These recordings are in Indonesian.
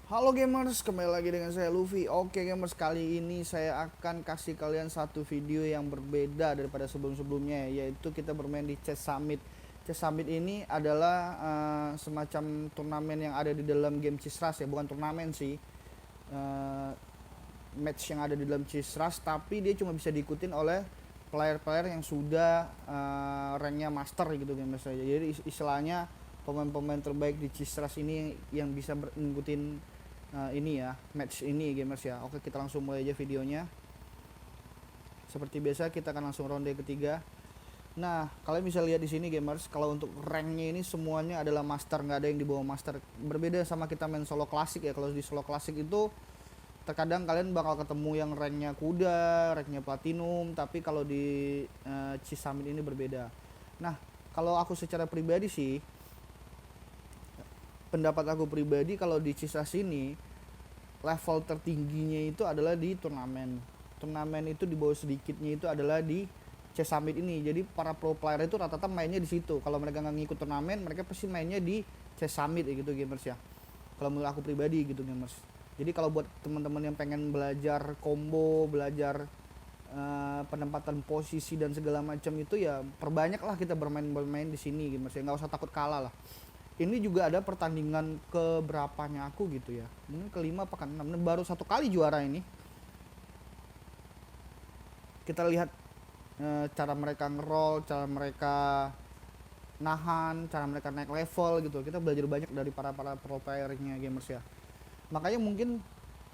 Halo gamers, kembali lagi dengan saya Luffy. Oke gamers, kali ini saya akan kasih kalian satu video yang berbeda daripada sebelum-sebelumnya, yaitu kita bermain di Chess Summit. Chess Summit ini adalah semacam turnamen yang ada di dalam game Chess Rush ya, bukan turnamen sih. Eh, Match yang ada di dalam Chess Rush, tapi dia cuma bisa diikutin oleh player-player yang sudah ranknya master gitu gamers saja. Jadi istilahnya pemain-pemain terbaik di Chess Rush ini yang bisa ngikutin ini ya, match ini gamers ya. Oke, kita langsung mulai aja videonya. Seperti biasa kita akan langsung ronde ketiga. Nah, kalian bisa lihat di sini gamers, kalau untuk ranknya ini semuanya adalah master, nggak ada yang di bawah master. Berbeda sama kita main solo klasik ya. Kalau di solo klasik itu terkadang kalian bakal ketemu yang ranknya kuda, ranknya platinum, tapi kalau di Cisamit ini berbeda. Nah, kalau aku secara pribadi sih, pendapat aku pribadi kalau di Cisas ini level tertingginya itu adalah di turnamen. Turnamen itu di bawah sedikitnya itu adalah di C Summit ini. Jadi para pro player itu rata-rata mainnya di situ. Kalau mereka nggak ngikut turnamen, mereka pasti mainnya di C Summit gitu gamers ya. Kalau menurut aku pribadi gitu gamers. Jadi kalau buat teman-teman yang pengen belajar combo, belajar penempatan posisi dan segala macam itu ya perbanyaklah kita bermain di sini gamers ya. Nggak usah takut kalah lah. Ini juga ada pertandingan keberapanya aku gitu ya, mungkin kelima apa kan enam, baru satu kali juara ini. Kita lihat cara mereka ngerol, cara mereka nahan, cara mereka naik level gitu. Kita belajar banyak dari para pro playernya gamers ya. Makanya mungkin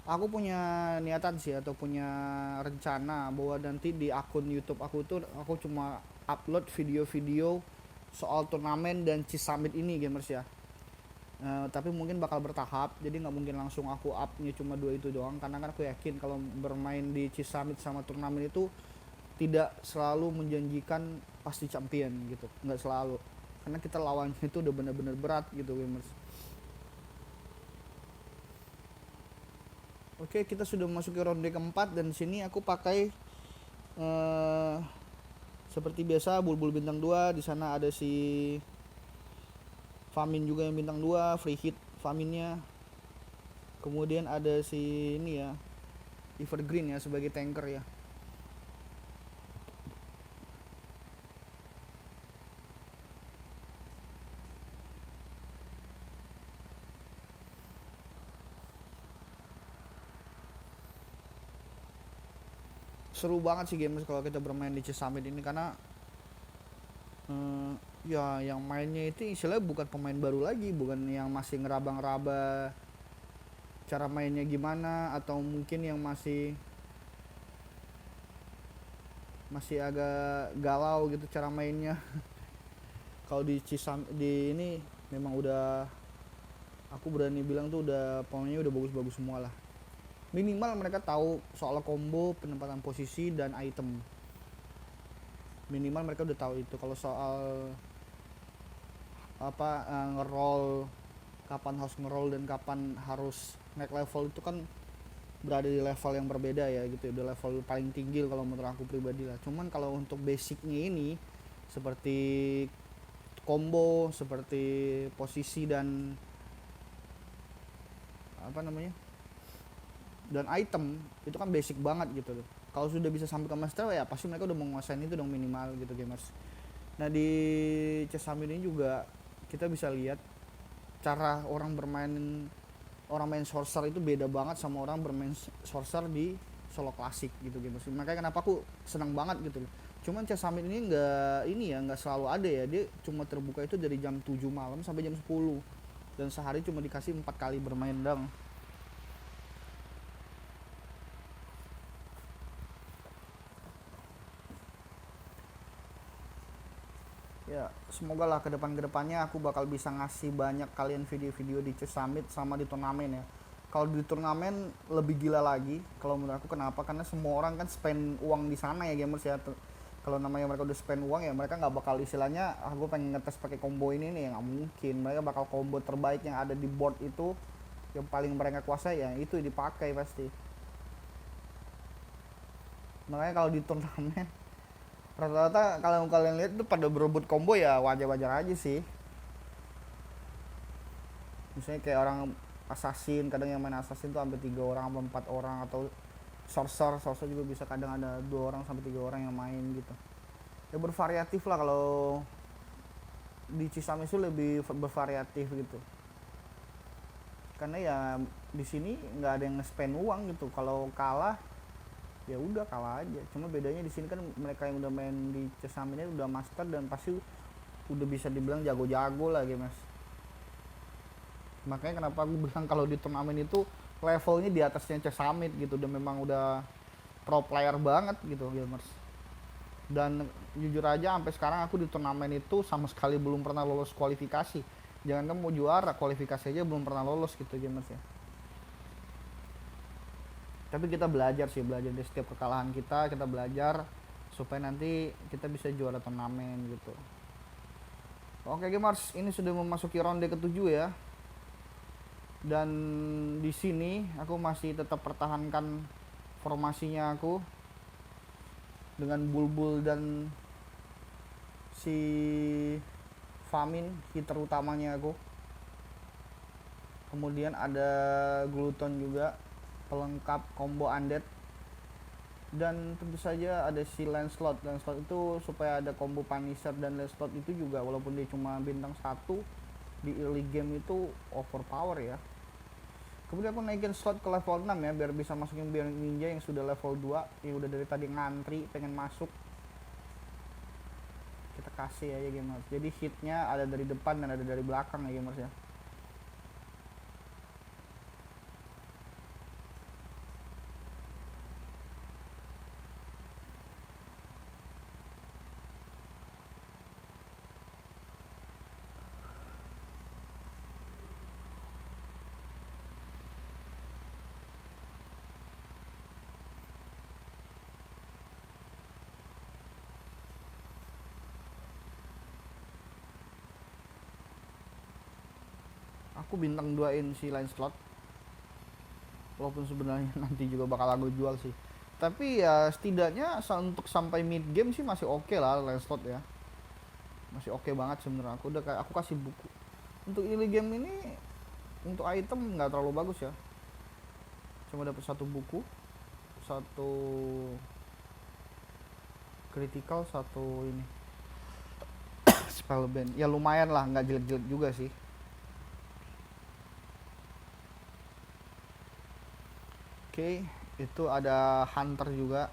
aku punya niatan sih atau punya rencana bahwa nanti di akun YouTube aku tuh aku cuma upload video-video soal turnamen dan Summit ini gamers ya. Tapi mungkin bakal bertahap, jadi nggak mungkin langsung aku upnya cuma dua itu doang, karena kan aku yakin kalau bermain di Summit sama turnamen itu tidak selalu menjanjikan pasti champion gitu, nggak selalu, karena kita lawannya itu udah bener-bener berat gitu gamers. Oke, kita sudah memasuki ronde keempat dan sini aku pakai uh, seperti biasa bulbul bintang 2. Di sana ada si Famin juga yang bintang 2, free hit Faminnya. Kemudian ada si ini ya, Evergreen ya sebagai tanker ya. Seru banget sih games kalau kita bermain di Summit ini, karena ya yang mainnya itu istilahnya bukan pemain baru lagi, bukan yang masih ngeraba-ngeraba cara mainnya gimana, atau mungkin yang masih masih agak galau gitu cara mainnya. Kalau di Cisam di ini memang udah, aku berani bilang tuh udah pemainnya udah bagus-bagus semua lah. Minimal mereka tahu soal combo, penempatan posisi dan item. Minimal mereka udah tahu itu. Kalau soal apa ngeroll, kapan harus ngeroll dan kapan harus naik level itu kan berada di level yang berbeda ya gitu, di level paling tinggi kalau menurut aku pribadi lah. Cuman kalau untuk basicnya ini seperti combo, seperti posisi dan apa namanya, dan item, itu kan basic banget gitu loh. Kalau sudah bisa sampai ke master ya pasti mereka udah menguasai itu dong minimal gitu gamers. Nah di Chessami ini juga kita bisa lihat cara orang bermain, orang main sorcerer itu beda banget sama orang bermain sorcerer di solo klasik gitu gamers. Makanya kenapa aku senang banget gitu loh. Cuman Chess Summit ini nggak ini ya, nggak selalu ada ya, dia cuma terbuka itu dari jam 7 malam sampai jam 10, dan sehari cuma dikasih 4 kali bermain dong. Ya semoga lah kedepannya aku bakal bisa ngasih banyak kalian video-video di Chess Summit sama di turnamen ya. Kalau di turnamen lebih gila lagi kalau menurut aku, kenapa, karena semua orang kan spend uang di sana ya gamers ya. Kalau namanya mereka udah spend uang ya mereka nggak bakal istilahnya aku pengen ngetes pakai combo ini nih, nggak mungkin. Mereka bakal combo terbaik yang ada di board itu, yang paling mereka kuasai ya itu dipakai pasti. Makanya kalau di turnamen rata-rata kalau kalian lihat itu pada berebut combo ya wajar-wajar aja sih. Misalnya kayak orang assassin, kadang yang main assassin tuh sampai 3 orang sampai 4 orang, atau sorcerer juga bisa, kadang ada 2 orang sampai 3 orang yang main gitu. Ya bervariatif lah, kalau di Cisamis itu lebih bervariatif gitu, karena ya di sini nggak ada yang nge-spend uang gitu. Kalau kalah ya udah kalah aja, cuma bedanya di sini kan mereka yang udah main di Cisamis ini udah master dan pasti udah bisa dibilang jago-jago lagi mas. Makanya kenapa aku bilang kalau di turnamen itu levelnya di atasnya Cisamis gitu, dan memang udah pro player banget gitu gamers. Dan jujur aja sampai sekarang aku di turnamen itu sama sekali belum pernah lolos kualifikasi. Jangan kan mau juara, kualifikasi aja belum pernah lolos gitu gamers ya. Tapi kita belajar sih, belajar dari setiap kekalahan kita belajar supaya nanti kita bisa juara turnamen gitu. Oke gamers, ini sudah memasuki ronde ke-7 ya. Dan di sini aku masih tetap pertahankan formasinya aku dengan Bulbul dan si Famin, hitter utamanya aku. Kemudian ada Gluton juga, pelengkap combo undead. Dan tentu saja ada si Lancelot. Lancelot itu supaya ada combo Punisher, dan Lancelot itu juga walaupun dia cuma bintang 1 di early game itu overpower ya. Kemudian aku naikin slot ke level 6 ya, biar bisa masukin Bionic Ninja yang sudah level 2, yang udah dari tadi ngantri pengen masuk. Kita kasih aja gamers. Jadi hitnya ada dari depan dan ada dari belakang ya gamers ya. Aku bintang 2-in si Lancelot, walaupun sebenarnya nanti juga bakal aku jual sih. Tapi ya setidaknya untuk sampai mid game sih masih oke lah Lancelot ya. Masih oke banget sebenarnya. Aku kasih buku. Untuk early game ini untuk item nggak terlalu bagus ya. Cuma dapat 1 buku, 1 critical, 1 ini spellband. Ya lumayan lah, nggak jelek-jelek juga sih. Oke, itu ada Hunter juga.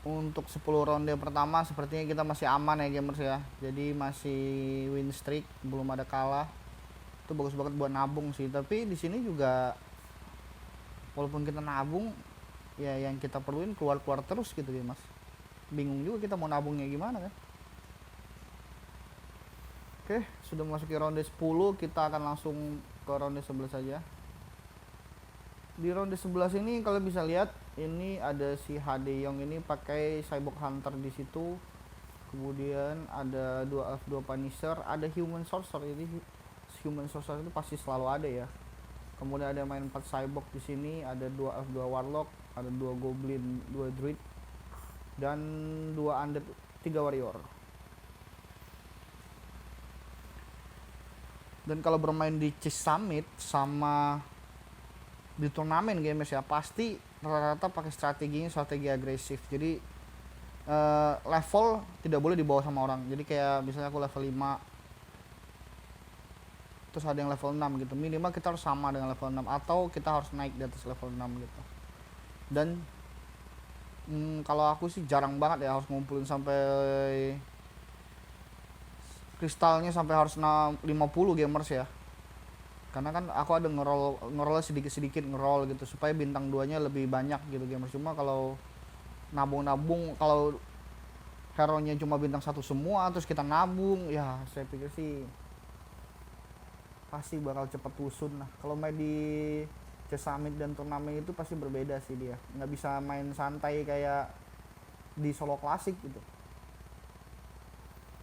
Untuk 10 ronde pertama sepertinya kita masih aman ya gamers ya. Jadi masih win streak, belum ada kalah. Itu bagus banget buat nabung sih. Tapi di sini juga walaupun kita nabung, ya yang kita perluin keluar-keluar terus gitu ya mas. Bingung juga kita mau nabungnya gimana kan. Oke, sudah memasuki ronde 10, kita akan langsung ke ronde 11 saja. Di ronde 11 ini kalian bisa lihat ini ada si HD Young ini pakai Cyborg Hunter di situ. Kemudian ada 2 F2 Punisher, ada Human Sorcerer. Ini Human Sorcerer itu pasti selalu ada ya. Kemudian ada main 4 Cyborg di sini, ada 2 F2 Warlock, ada 2 Goblin, 2 Druid, dan 2 Undead, 3 Warrior. Dan kalau bermain di Cisamis sama di turnamen gamers ya, pasti rata-rata pakai strategi agresif. Jadi level tidak boleh dibawa sama orang. Jadi kayak misalnya aku level 5 terus ada yang level 6 gitu, minimal kita harus sama dengan level 6 atau kita harus naik di atas level 6 gitu. Dan kalau aku sih jarang banget ya harus ngumpulin sampai kristalnya sampai harus 50 gamers ya. Karena kan aku ada ngeroll sedikit-sedikit ngeroll gitu supaya bintang 2 nya lebih banyak gitu gamers. Cuma kalau nabung-nabung, kalau hero nya cuma bintang 1 semua terus kita nabung, ya saya pikir sih pasti bakal cepet tusun lah. Kalau main di Cisamis dan turnamen itu pasti berbeda sih dia, nggak bisa main santai kayak di solo klasik gitu.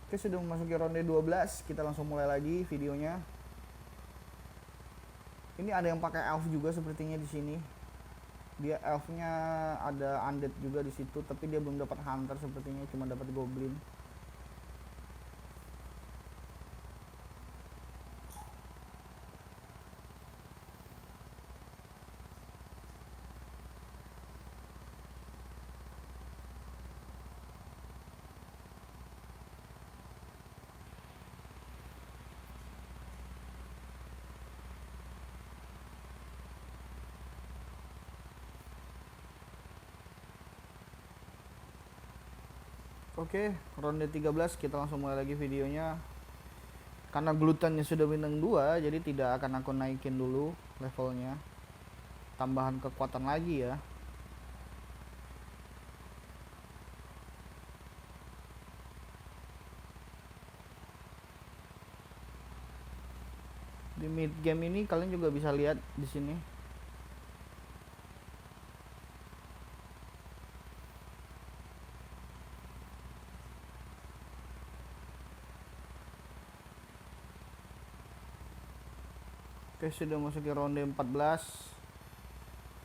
Oke, sudah memasuki ronde 12, kita langsung mulai lagi videonya. Ini ada yang pakai elf juga sepertinya di sini. Dia elfnya ada undead juga di situ, tapi dia belum dapat hunter sepertinya, cuma dapat goblin. Oke, ronde 13 kita langsung mulai lagi videonya. Karena glutennya sudah bintang 2, jadi tidak akan aku naikin dulu levelnya. Tambahan kekuatan lagi ya. Di mid game ini kalian juga bisa lihat di sini. Oke, sudah masuk ke ronde 14.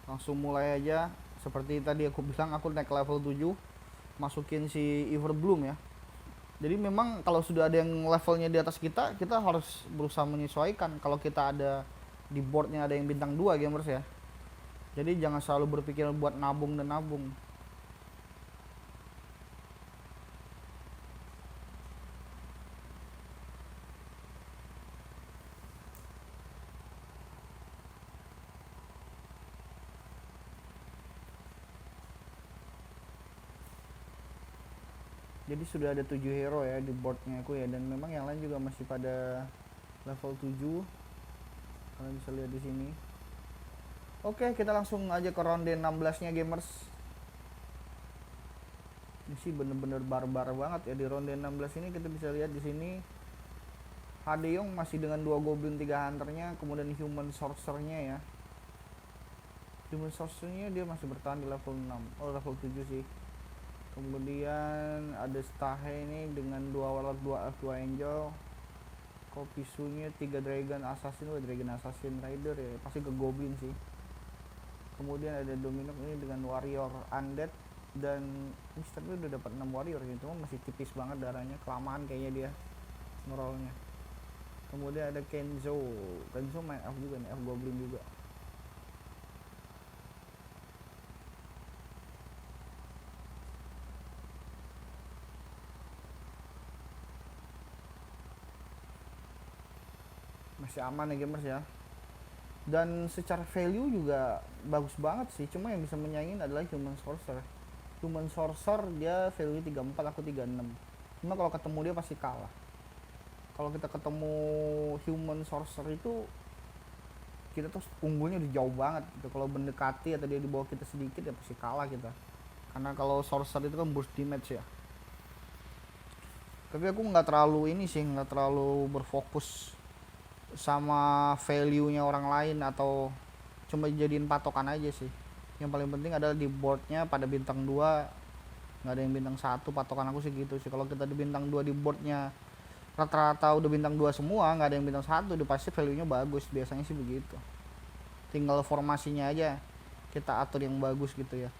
Langsung mulai aja. Seperti tadi aku bilang, aku naik level 7, masukin si Everbloom ya. Jadi memang kalau sudah ada yang levelnya di atas kita, kita harus berusaha menyesuaikan. Kalau kita ada di boardnya ada yang bintang 2 gamers ya. Jadi jangan selalu berpikir buat nabung dan nabung. Jadi sudah ada 7 hero ya di boardnya aku ya, dan memang yang lain juga masih pada level 7. Kalian bisa lihat di sini. Oke, kita langsung aja ke ronde 16-nya gamers. Ini sih bener-bener barbar banget ya di ronde 16 ini. Kita bisa lihat di sini Hadeong masih dengan 2 goblin 3 hunternya, kemudian human sorcerernya ya. Human sorcerernya dia masih bertahan di level 6. Oh, level 7 sih. Kemudian ada Stahe ini dengan 2 warlock, 2 elf, 2 angel. Kopisunya 3 dragon assassin, dragon assassin rider ya, pasti ke goblin sih. Kemudian ada Dominok ini dengan warrior undead, dan Mister udah dapat 6 warrior gitu, masih tipis banget darahnya, kelamaan kayaknya dia ngerolnya. Kemudian ada Kenzo main elf juga nih, elf goblin juga. Masih aman ya gamers ya. Dan secara value juga bagus banget sih, cuma yang bisa menyaingin adalah human sorcerer. Human sorcerer dia value 34, aku 36. Cuma kalau ketemu dia pasti kalah. Kalau kita ketemu human sorcerer itu kita tuh unggulnya udah jauh banget gitu. Kalau mendekati atau dia di bawah kita sedikit ya pasti kalah kita. Karena kalau sorcerer itu kan burst damage ya. Tapi aku nggak terlalu ini sih, nggak terlalu berfokus sama value-nya orang lain atau cuma jadiin patokan aja sih. Yang paling penting adalah di boardnya pada bintang 2, nggak ada yang bintang 1, patokan aku sih gitu sih. Kalau kita di bintang 2 di boardnya rata-rata udah bintang 2 semua, nggak ada yang bintang 1, udah pasti value-nya bagus, biasanya sih begitu. Tinggal formasinya aja kita atur yang bagus gitu ya.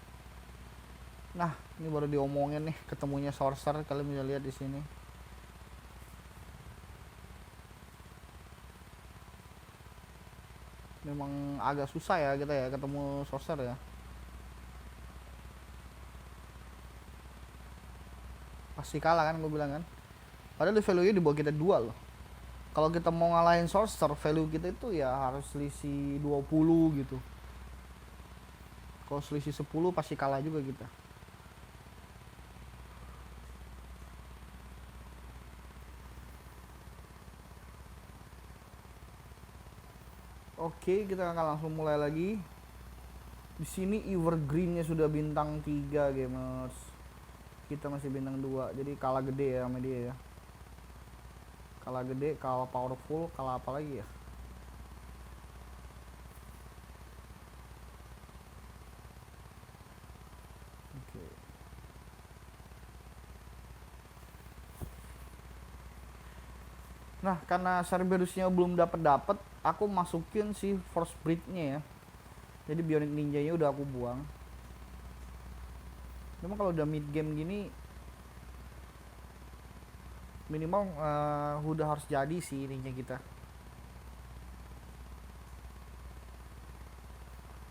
Nah, ini baru diomongin nih ketemunya sorcerer, kalian bisa lihat di sini. Memang agak susah ya kita ya ketemu sorcerer ya. Pasti kalah kan gue bilang kan. Padahal value-nya di bawah kita 2 loh. Kalau kita mau ngalahin sorcerer, value kita itu ya harus selisih 20 gitu. Kalau selisih 10 pasti kalah juga kita. Oke, kita akan langsung mulai lagi. Di sini evergreennya sudah bintang 3 gamers. Kita masih bintang 2, jadi kalah gede ya sama dia ya. Kalah gede, kalah powerful, kalah apa lagi ya. Oke. Nah, karena Cerberusnya belum dapat, aku masukin si Force Breed-nya ya. Jadi Bionic Ninja-nya udah aku buang. Cuma kalau udah mid game gini minimal udah harus jadi sih ninja kita.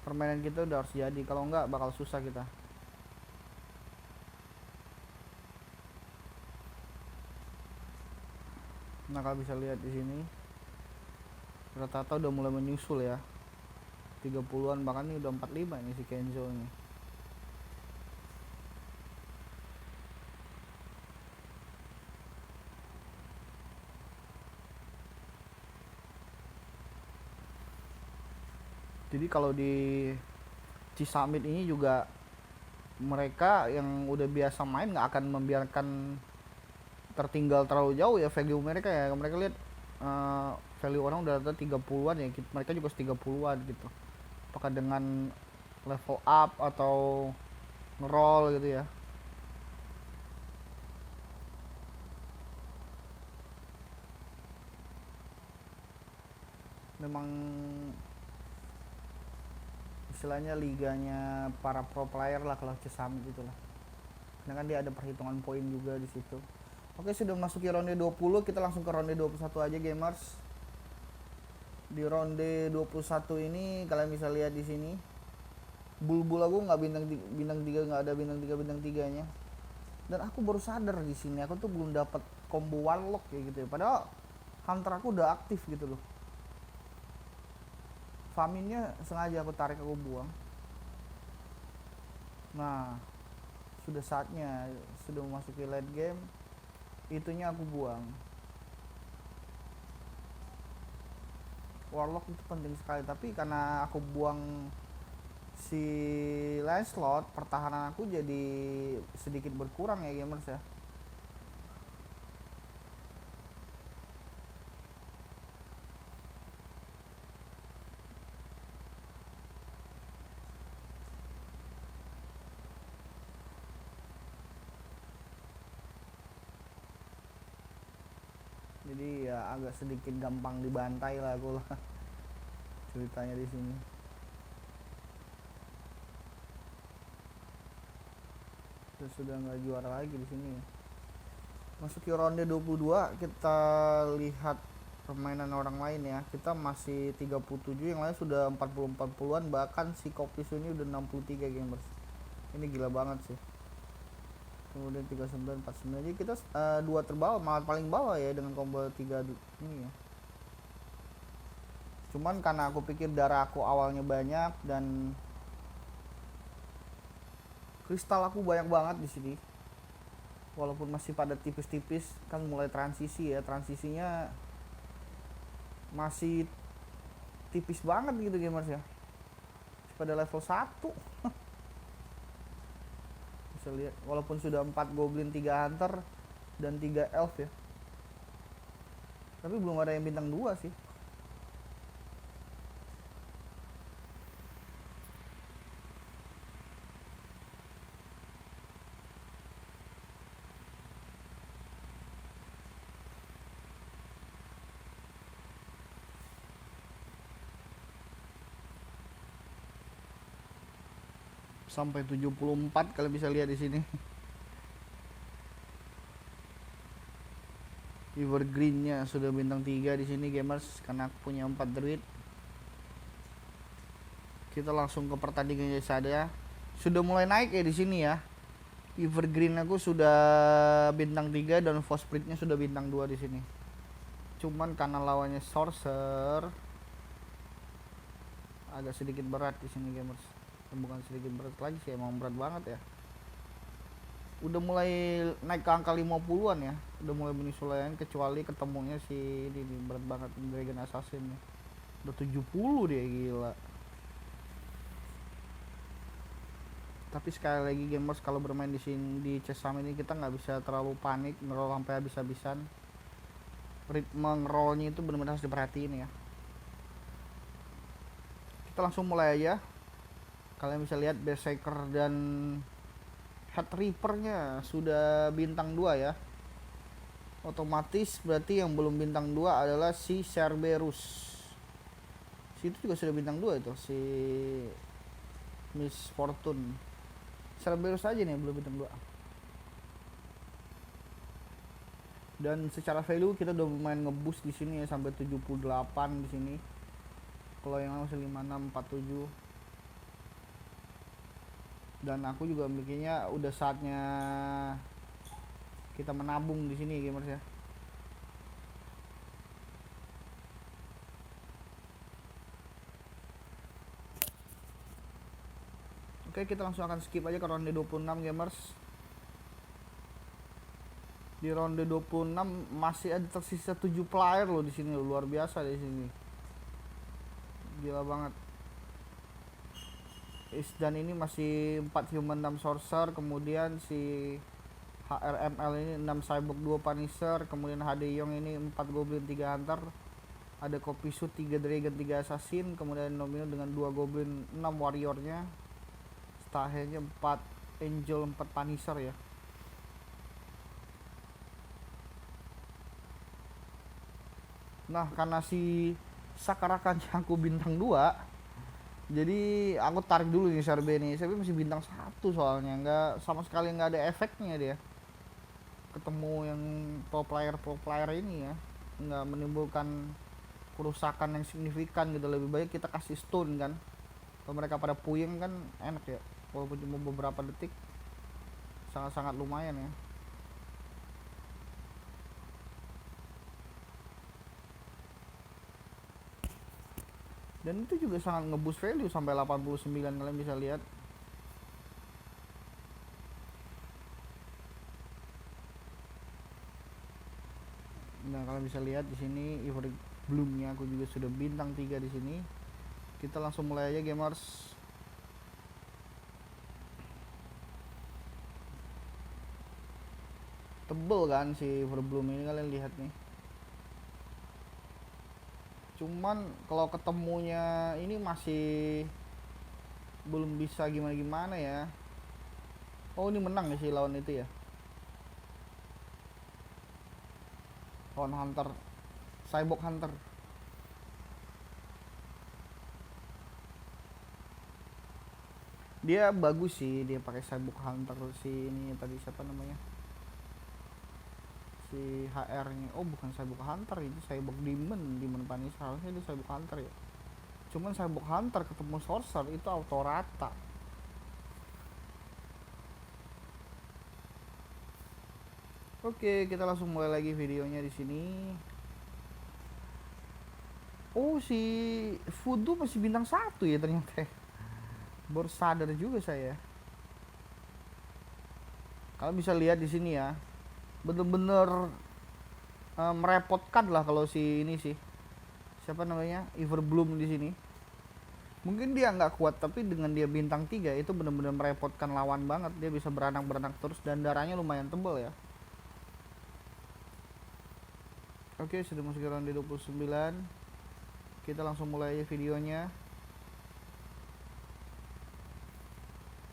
Permainan kita udah harus jadi, kalau enggak bakal susah kita. Nah, kalau bisa lihat di sini rata-rata udah mulai menyusul ya. 30-an, bahkan ini udah 45 ini si Kenzo ini. Jadi kalau di Cisamit ini juga mereka yang udah biasa main nggak akan membiarkan tertinggal terlalu jauh ya value mereka ya. Mereka lihat value orang udah ada 30-an ya, mereka juga 30-an gitu. Apakah dengan level up atau ngeroll gitu ya. Memang istilahnya liganya para pro player lah kalau Cisamit gitu lah. Karena kan dia ada perhitungan poin juga di situ. Oke, sudah masuki ronde 20, kita langsung ke ronde 21 aja gamers. Di ronde 21 ini kalian bisa lihat di sini. Bulbul aku nggak bintang 3, nggak ada bintang 3-nya. Dan aku baru sadar di sini aku tuh belum dapat combo warlock kayak gitu ya. Padahal hunter aku udah aktif gitu loh. Faminnya sengaja aku tarik, aku buang. Nah, sudah saatnya, sudah memasuki late game, itunya aku buang. Warlock itu penting sekali, tapi karena aku buang si Lancelot, pertahanan aku jadi sedikit berkurang ya gamers ya. Jadi ya agak sedikit gampang dibantai lah aku lah ceritanya di sini. Sudah nggak juara lagi di sini. Masuki ronde 22, kita lihat permainan orang lain ya. Kita masih 37, yang lain sudah 40-40-an, bahkan si Kopis ini udah 63 gamers. Ini gila banget sih. Kemudian 39-49, jadi kita dua terbawah, malah paling bawah ya dengan combo 3 ini ya. Cuman karena aku pikir darah aku awalnya banyak dan kristal aku banyak banget di sini. Walaupun masih pada tipis-tipis, kan mulai transisi ya, transisinya masih tipis banget gitu gamers ya. Pada level 1. Bisa lihat walaupun sudah 4 goblin, 3 hunter dan 3 elf ya. Tapi belum ada yang bintang 2 sih. Sampai 74 kalian bisa lihat di sini. Evergreennya sudah bintang 3 di sini gamers, karena aku punya 4 druid. Kita langsung ke pertandingannya saja. Sudah mulai naik ya di sini ya. Evergreen aku sudah bintang 3 dan Fosbritnya sudah bintang 2 di sini. Cuman karena lawannya Sorcerer agak sedikit berat di sini gamers. Bukan sedikit berat lagi sih, emang berat banget ya. Udah mulai naik ke angka 50-an ya, udah mulai menyesuaikan, kecuali ketemunya si ini berat banget, Dragon Assassin nih. Udah 70 dia, gila. Tapi sekali lagi gamers, kalau bermain di sini di Cisamit ini kita nggak bisa terlalu panik ngeroll sampai habis-habisan. Ritme ngerollnya itu benar-benar harus diperhatiin ya. Kita langsung mulai aja. Kalian bisa lihat Berserker dan Head Reaper-nya sudah bintang 2 ya. Otomatis berarti yang belum bintang 2 adalah si Cerberus. Si itu juga sudah bintang 2 itu, si Miss Fortune. Cerberus aja nih belum bintang 2. Dan secara value kita udah lumayan ngeboost di sini ya sampai 78 di sini. Kalau yang lain masih 56, 47. Dan aku juga mikirnya udah saatnya kita menabung di sini gamers ya. Oke, kita langsung akan skip aja ke ronde 26 gamers. Di ronde 26 masih ada tersisa 7 player loh di sini, luar biasa di sini. Gila banget. Dan ini masih 4 human 6 sorcerer, kemudian si HRML ini 6 cyborg 2 punisher, kemudian HD Young ini 4 goblin 3 hunter, ada Kopisu 3 dragon 3 assassin, kemudian Nomino dengan 2 goblin 6 warriornya, Stahenya 4 angel 4 punisher ya. Nah, karena si Sakarakannya aku bintang 2, jadi aku tarik dulu nih Serbe nih. Serbe masih bintang 1 soalnya, nggak sama sekali nggak ada efeknya dia. Ketemu yang pro player ini ya, nggak menimbulkan kerusakan yang signifikan gitu. Lebih baik kita kasih stun kan. Kalau mereka pada puyeng kan enak ya. Walaupun cuma beberapa detik, sangat-sangat lumayan ya. Dan itu juga sangat ngeboost value sampai 89, kalian bisa lihat. Nah, kalian bisa lihat di sini Ivory Bloomnya aku juga sudah bintang 3 di sini. Kita langsung mulai aja gamers. Tebel kan si Ivory Bloom ini, kalian lihat nih. Cuman kalau ketemunya ini masih belum bisa gimana-gimana ya. Oh, ini menang ya si lawan itu ya. Lawan Hunter, Cyborg Hunter. Dia bagus sih, dia pakai Cyborg Hunter si ini tadi siapa namanya? Si HR-nya. Oh, bukan Cyborg Hunter, itu Cyborg Demon Punisher. Harusnya itu Cyborg Hunter ya. Cuman Cyborg Hunter ketemu Sorcerer itu auto rata. Oke, kita langsung mulai lagi videonya di sini. Oh, si Voodoo masih bintang 1 ya ternyata. Baru sadar juga saya. Kalian bisa lihat di sini ya. Bener-bener merepotkan lah kalau si ini sih. Siapa namanya? Everbloom di sini. Mungkin dia nggak kuat, tapi dengan dia bintang 3 itu bener-bener merepotkan lawan banget. Dia bisa beranak-beranak terus dan darahnya lumayan tebal ya. Oke, sudah masuk ke ronde 29. Kita langsung mulai videonya.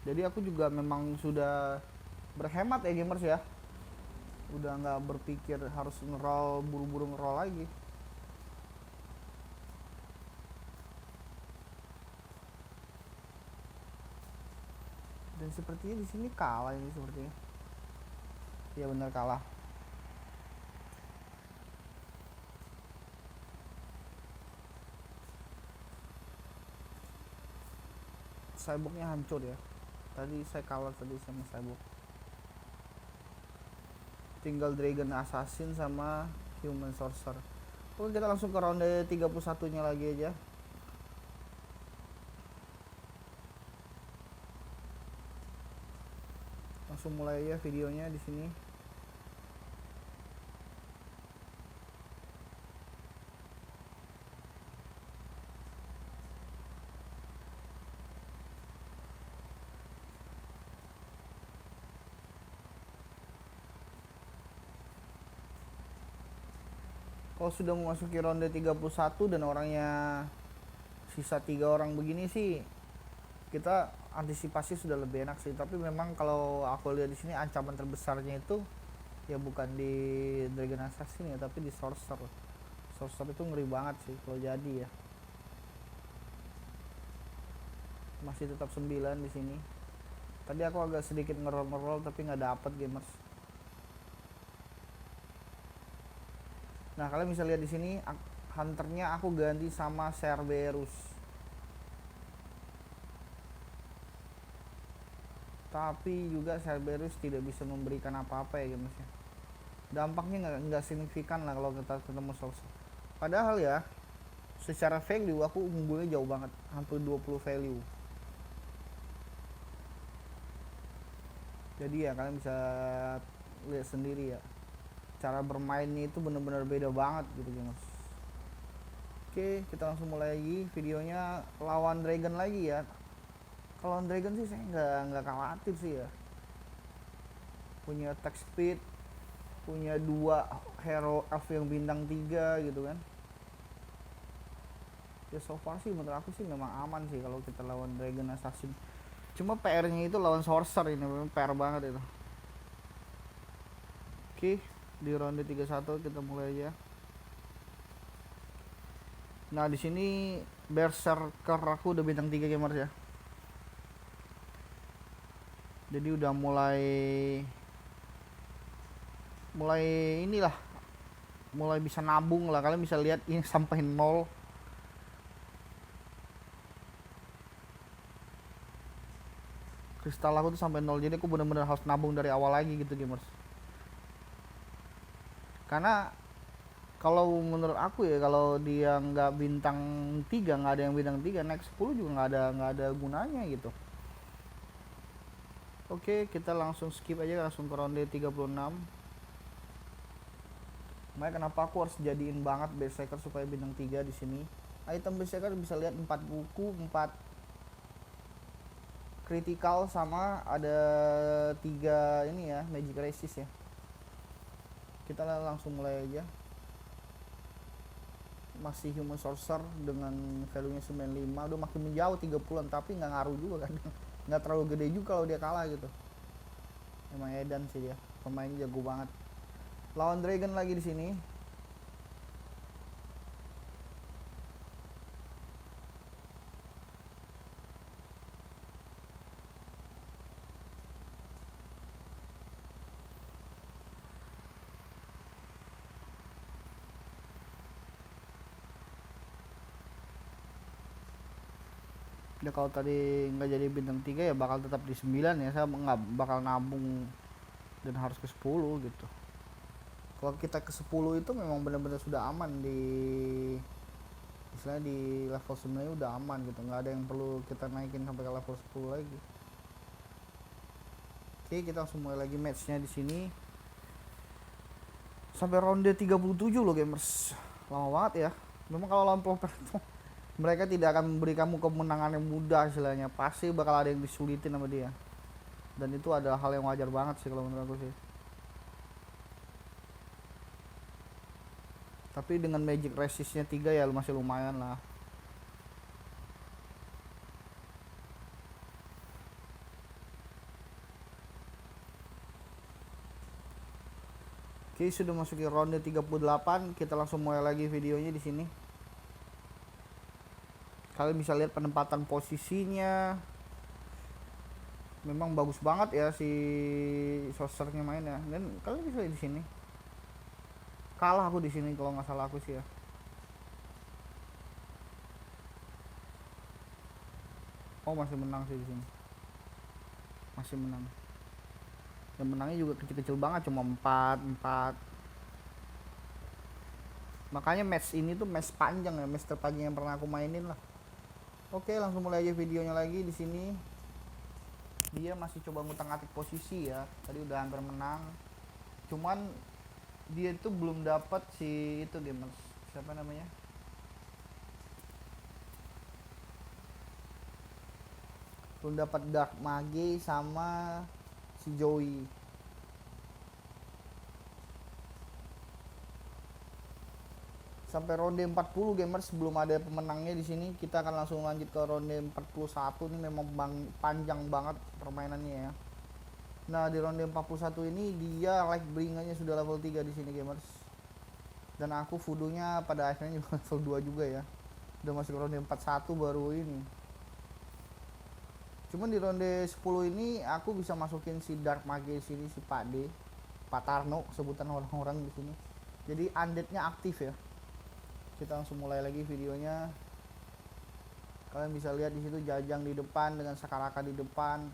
Jadi aku juga memang sudah berhemat ya gamers ya. Udah nggak berpikir harus ngeroll, buru-buru ngeroll lagi. Dan sepertinya di sini kalah ini sepertinya. Ya benar kalah. Cyborgnya hancur ya. Tadi saya kalah tadi sama Cyborg. Tinggal Dragon Assassin sama Human Sorcerer. Oke, kita langsung ke ronde 31 nya lagi aja. Langsung mulai ya videonya di sini. Kalau sudah memasuki ronde 31 dan orangnya sisa 3 orang begini sih, kita antisipasi sudah lebih enak sih. Tapi memang kalau aku lihat di sini ancaman terbesarnya itu ya bukan di Dragon Assassin ya, tapi di Sorcerer. Sorcerer itu ngeri banget sih kalau jadi ya. masih tetap 9 di sini. Tadi aku agak sedikit ngerol tapi nggak dapet gamers. Nah kalian bisa lihat di sini hunternya aku ganti sama Cerberus. Tapi juga Cerberus tidak bisa memberikan apa-apa ya gamers ya. Dampaknya nggak signifikan lah kalau kita ketemu sosok. Padahal ya secara value aku unggulnya jauh banget, hampir 20 value. Jadi ya kalian bisa lihat sendiri ya, cara bermainnya itu benar-benar beda banget gitu gamers. Oke, kita langsung mulai lagi videonya. Lawan dragon lagi ya. Kalau lawan dragon sih saya nggak khawatir sih ya, punya attack speed, punya 2 hero elf yang bintang 3 gitu kan. Ya so far sih menurut aku sih memang aman sih kalau kita lawan dragon assassin. Cuma PR nya itu lawan sorcerer, ini memang PR banget itu. Oke, di ronde 31 kita mulai aja. Nah di sini berserker aku udah bintang 3 gamers ya. Jadi udah mulai inilah, mulai bisa nabung lah. Kalian bisa lihat ini sampai 0. Kristal aku tuh sampai 0, jadi aku bener-bener harus nabung dari awal lagi gitu gamers. Karena kalau menurut aku ya, kalau dia nggak bintang 3, nggak ada yang bintang 3, naik 10 juga nggak ada gunanya gitu. Oke, kita langsung skip aja, langsung ke ronde 36. Makanya kenapa aku harus jadiin banget berserker supaya bintang 3 di sini. Item berserker bisa lihat 4 buku, 4 critical, sama ada 3 ini ya, magic resist ya. Kita langsung mulai aja. Masih human sorcerer dengan value nya 95, udah makin menjauh 30-an, tapi nggak ngaruh juga kan. Nggak terlalu gede juga kalau dia kalah gitu. Emang edan sih dia, pemainnya jago banget. Lawan dragon lagi di sini. Ya kalau tadi nggak jadi bintang 3 ya bakal tetap di 9 ya, saya nggak bakal nabung dan harus ke 10 gitu. Kalau kita ke 10 itu memang benar-benar sudah aman, di istilahnya di level 9 udah aman gitu, nggak ada yang perlu kita naikin sampai ke level 10 lagi. Oke, kita langsung mulai lagi matchnya di sini. Sampai ronde 37 loh gamers, lama banget ya. Memang kalau lawan proper itu mereka tidak akan memberi kamu kemenangan yang mudah istilahnya, pasti bakal ada yang disulitin sama dia, dan itu ada hal yang wajar banget sih kalau menurut aku sih. Tapi dengan magic resistnya 3 ya masih lumayan lah. Oke, sudah masuki ronde 38, kita langsung mulai lagi videonya di sini. Kalian bisa lihat penempatan posisinya, memang bagus banget ya si sorcerernya main ya. Dan kalian bisa lihat di sini, kalah aku di sini kalau nggak salah aku sih ya. Oh masih menang sih di sini, masih menang. Dan menangnya juga kecil-kecil banget, cuma 4-4. Makanya match ini tuh match panjang ya, match terpanjang yang pernah aku mainin lah. Oke, langsung mulai aja videonya lagi di sini. Dia masih coba ngutang-atik posisi ya. Tadi udah hampir menang. Cuman dia itu belum dapat si itu gamers. Siapa namanya? Belum dapat Dark Mage sama si Joey. Sampai ronde 40 gamers belum ada pemenangnya di sini. Kita akan langsung lanjut ke ronde 41. Ini memang panjang banget permainannya ya. Nah, di ronde 41 ini dia Lightbringernya sudah level 3 di sini gamers. Dan aku voodoo-nya pada akhirnya juga level 2 juga ya. Udah masuk ke ronde 41 baru ini. Cuman di ronde 10 ini aku bisa masukin si Dark Mage di sini, si Pak D, Pak Tarno sebutan orang-orang di sini. Jadi undeadnya aktif ya. Kita langsung mulai lagi videonya. Kalian bisa lihat di situ Jajang di depan dengan Sakalaka di depan.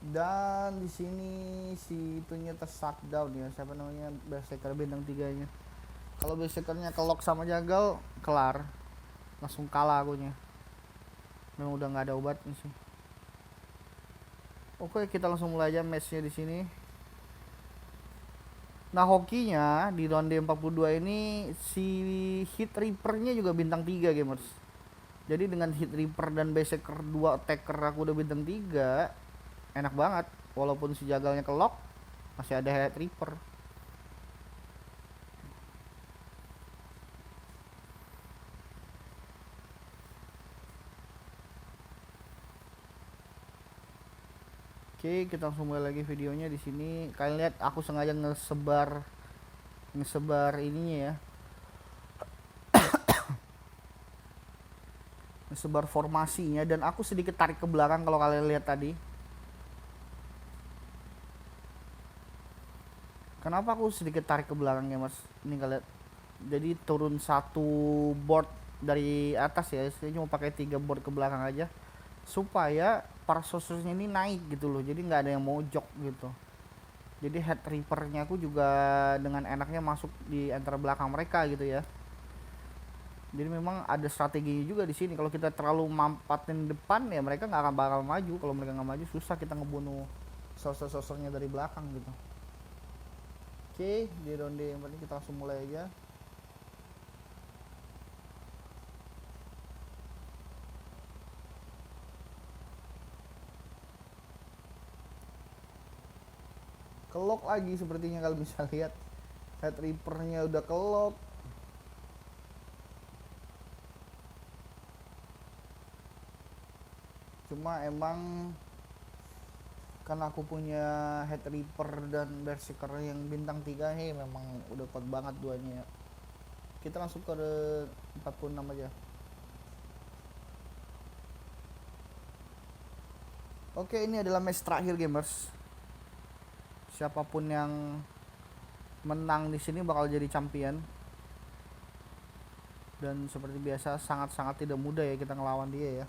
Dan di sini si itunya shutdown ya, siapa namanya, Berserker bintang 3-nya. Kalau Berserkernya kelok sama Jagal, kelar. Langsung kalah akunya. Memang udah nggak ada obatnya sih. Oke, kita langsung mulai aja matchnya di sini. Nah, hokinya di ronde 42 ini si Hit Reaper-nya juga bintang 3 gamers. Jadi dengan Hit Reaper dan Berserker 2 attacker aku udah bintang 3, enak banget. Walaupun si Jagalnya kelok, masih ada Hit Reaper. Oke, kita langsung mulai lagi videonya di sini. Kalian lihat aku sengaja ngesebar ininya ya. Ngesebar formasinya, dan aku sedikit tarik ke belakang kalau kalian lihat tadi. Kenapa aku sedikit tarik ke belakang ya, Mas? Ini kalian. Jadi turun satu board dari atas ya. Saya cuma pakai 3 board ke belakang aja supaya para sosisnya ini naik gitu loh, jadi nggak ada yang mojok gitu. Jadi Head Reaper-nya aku juga dengan enaknya masuk di antara belakang mereka gitu ya. Jadi memang ada strateginya juga di sini. Kalau kita terlalu mampatin depan ya mereka nggak akan bakal maju. Kalau mereka nggak maju susah kita ngebunuh sosok-sosoknya dari belakang gitu. Oke, di ronde yang penting kita langsung mulai aja. Kelok lagi sepertinya kalau bisa lihat. Head Reaper-nya udah kelok. Cuma emang karena aku punya Head Reaper dan Berserker yang bintang 3 nih, memang udah kuat banget duanya ya. Kita langsung ke 46 aja. Oke, ini adalah match terakhir gamers. Siapapun yang menang di sini bakal jadi champion. Dan seperti biasa sangat-sangat tidak mudah ya kita ngelawan dia ya.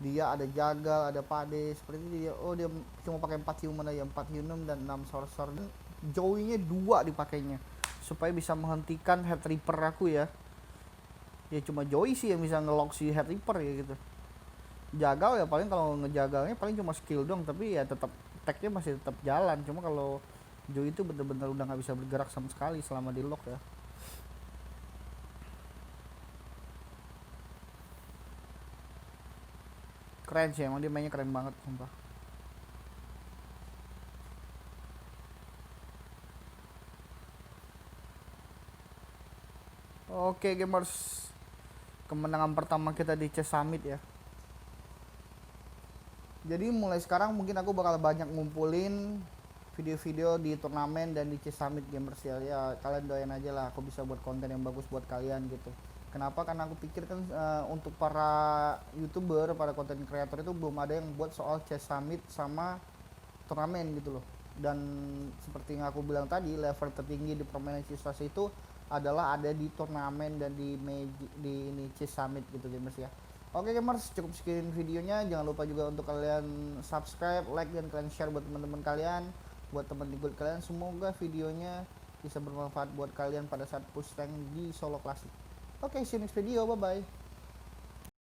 Dia ada Jagal, ada Pade, seperti dia. Oh, dia cuma pakai 4 human aja, 4 human dan 6 sorcerer. Dan Joey-nya 2 dipakainya supaya bisa menghentikan Head Reaper aku ya. Ya cuma Joey sih yang bisa ngelock si Head Reaper ya gitu. Jagal ya paling kalau ngejagalnya paling cuma skill dong, tapi ya tetap tag-nya masih tetap jalan. Cuma kalau Joey itu bener-bener udah nggak bisa bergerak sama sekali selama di lock ya. Keren sih, emang dia mainnya keren banget sumpah. Oke gamers, kemenangan pertama kita di Chess Summit ya. Jadi mulai sekarang mungkin aku bakal banyak ngumpulin video-video di turnamen dan di Chess Summit gamers ya. Ya kalian doain aja lah aku bisa buat konten yang bagus buat kalian gitu. Kenapa? Karena aku pikir kan untuk para youtuber, para konten kreator itu belum ada yang buat soal Chess Summit sama turnamen gitu loh. Dan seperti yang aku bilang tadi, level tertinggi di permainan Chess itu adalah ada di turnamen dan di ini Chess Summit gitu gamers ya. Oke gamers, cukup sekian videonya. Jangan lupa juga untuk kalian subscribe, like, dan kalian share buat teman-teman kalian, buat teman ikut kalian. Semoga videonya bisa bermanfaat buat kalian pada saat push rank di solo klasik. Oke, see you next video, bye bye.